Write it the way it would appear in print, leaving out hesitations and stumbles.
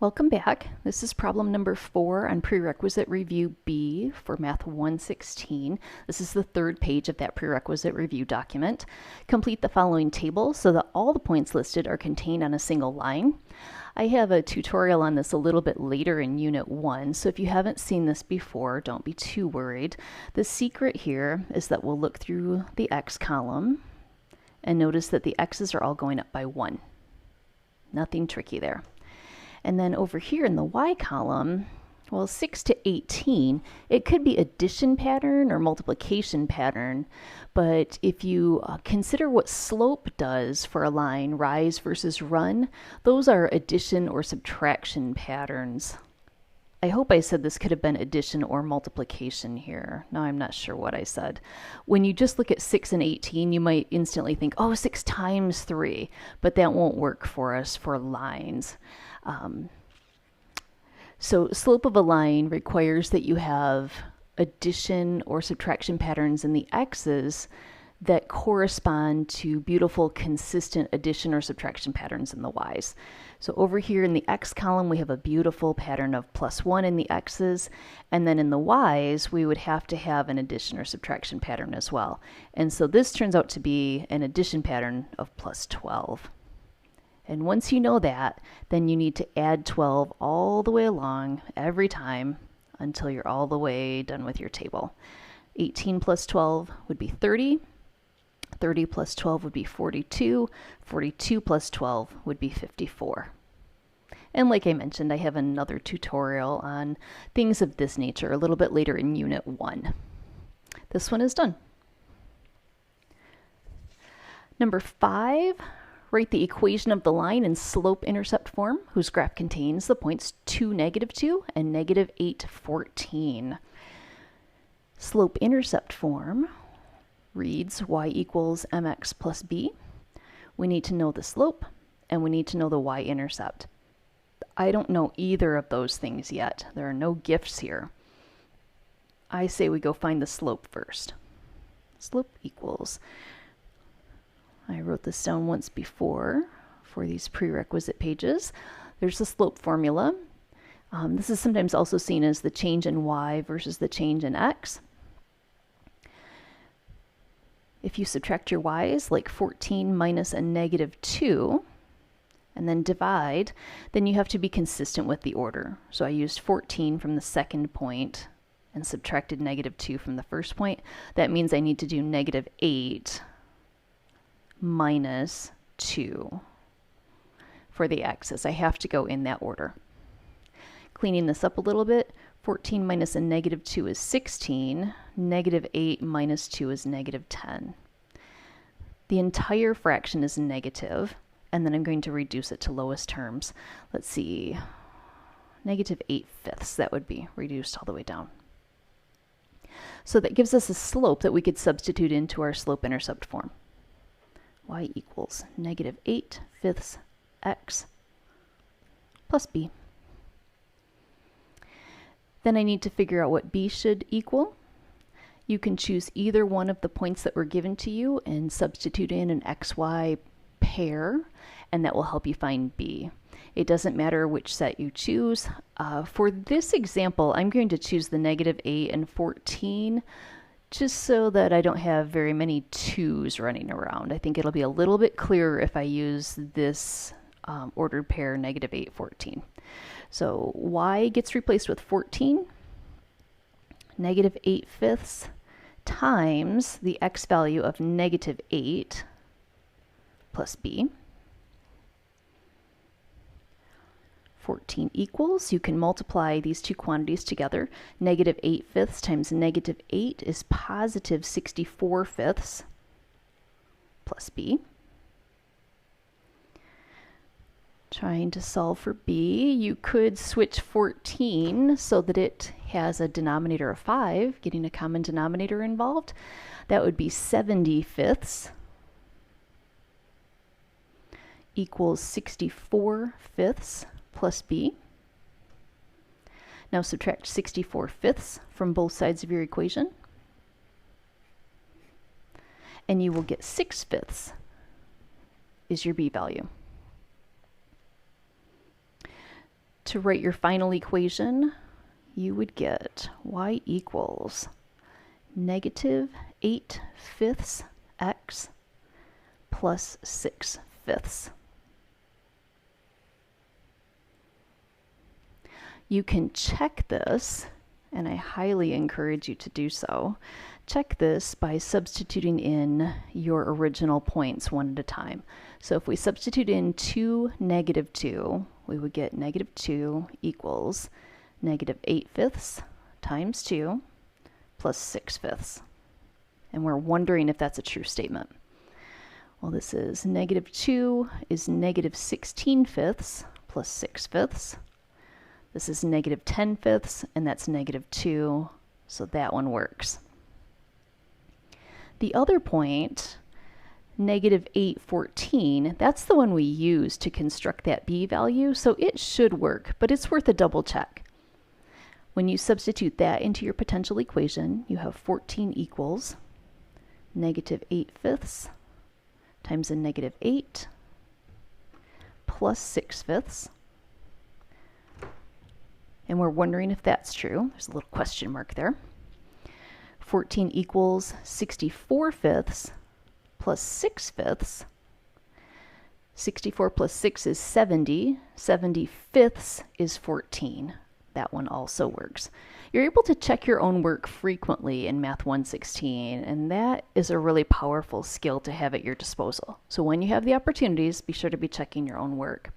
Welcome back. This is problem number 4 on Prerequisite Review B for Math 116. This is the third page of that Prerequisite Review document. Complete the following table so that all the points listed are contained on a single line. I have a tutorial on this a little bit later in Unit 1, so if you haven't seen this before, don't be too worried. The secret here is that we'll look through the X column and notice that the X's are all going up by 1. Nothing tricky there. And then over here in the Y column, well, 6 to 18, it could be addition pattern or multiplication pattern. But if you consider what slope does for a line, rise versus run, those are addition or subtraction patterns. I hope I said this could have been addition or multiplication here. Now I'm not sure what I said. When you just look at 6 and 18, you might instantly think, oh, 6 times 3, but that won't work for us for lines. So slope of a line requires that you have addition or subtraction patterns in the x's that correspond to beautiful consistent addition or subtraction patterns in the y's. So over here in the x column we have a beautiful pattern of +1 in the x's, and then in the y's we would have to have an addition or subtraction pattern as well. And so this turns out to be an addition pattern of +12. And once you know that, then you need to add 12 all the way along every time until you're all the way done with your table. 18 plus 12 would be 30. 30 plus 12 would be 42. 42 plus 12 would be 54. And like I mentioned, I have another tutorial on things of this nature a little bit later in Unit 1. This one is done. Number 5. Write the equation of the line in slope-intercept form, whose graph contains the points 2, -2 and -8, 14. Slope-intercept form reads y equals mx plus b. We need to know the slope, and we need to know the y-intercept. I don't know either of those things yet. There are no gifts here. I say we go find the slope first. Slope equals... I wrote this down once before for these prerequisite pages. There's the slope formula. This is sometimes also seen as the change in y versus the change in x. If you subtract your y's, like 14 minus a -2, and then divide, then you have to be consistent with the order. So I used 14 from the second point and subtracted -2 from the first point. That means I need to do -8 minus 2 for the x's. I have to go in that order. Cleaning this up a little bit, 14 minus a -2 is 16, -8 minus 2 is -10. The entire fraction is negative, and then I'm going to reduce it to lowest terms. Let's see, -8/5, that would be reduced all the way down. So that gives us a slope that we could substitute into our slope-intercept form. Y equals -8/5 x plus b. Then I need to figure out what b should equal. You can choose either one of the points that were given to you and substitute in an xy pair, and that will help you find b. It doesn't matter which set you choose. For this example, I'm going to choose the -8 and 14, just so that I don't have very many 2's running around. I think it'll be a little bit clearer if I use this ordered pair -8, 14. So y gets replaced with 14, -8/5 times the x value of -8 plus b. 14 equals, you can multiply these two quantities together. -8/5 times -8 is positive 64/5 plus b. Trying to solve for b, you could switch 14 so that it has a denominator of 5, getting a common denominator involved. That would be 70/5 equals 64/5 plus b. Now subtract 64/5 from both sides of your equation, and you will get 6/5 is your b value. To write your final equation, you would get y equals negative 8/5 x plus 6/5. You can check this, and I highly encourage you to do so. Check this by substituting in your original points one at a time. So if we substitute in 2, -2, we would get -2 equals negative 8/5 times 2 plus 6/5. And we're wondering if that's a true statement. Well, this is -2 is negative 16/5 plus 6/5. This is negative 10/5, and that's -2, so that one works. The other point, negative 8/14, that's the one we use to construct that b value, so it should work, but it's worth a double check. When you substitute that into your potential equation, you have 14 equals negative 8/5 times a negative 8 plus 6/5. And we're wondering if that's true. There's a little question mark there. 14 equals 64/5 plus 6/5. 64 plus 6 is 70. 70/5 is 14. That one also works. You're able to check your own work frequently in Math 116, and that is a really powerful skill to have at your disposal. So when you have the opportunities, be sure to be checking your own work.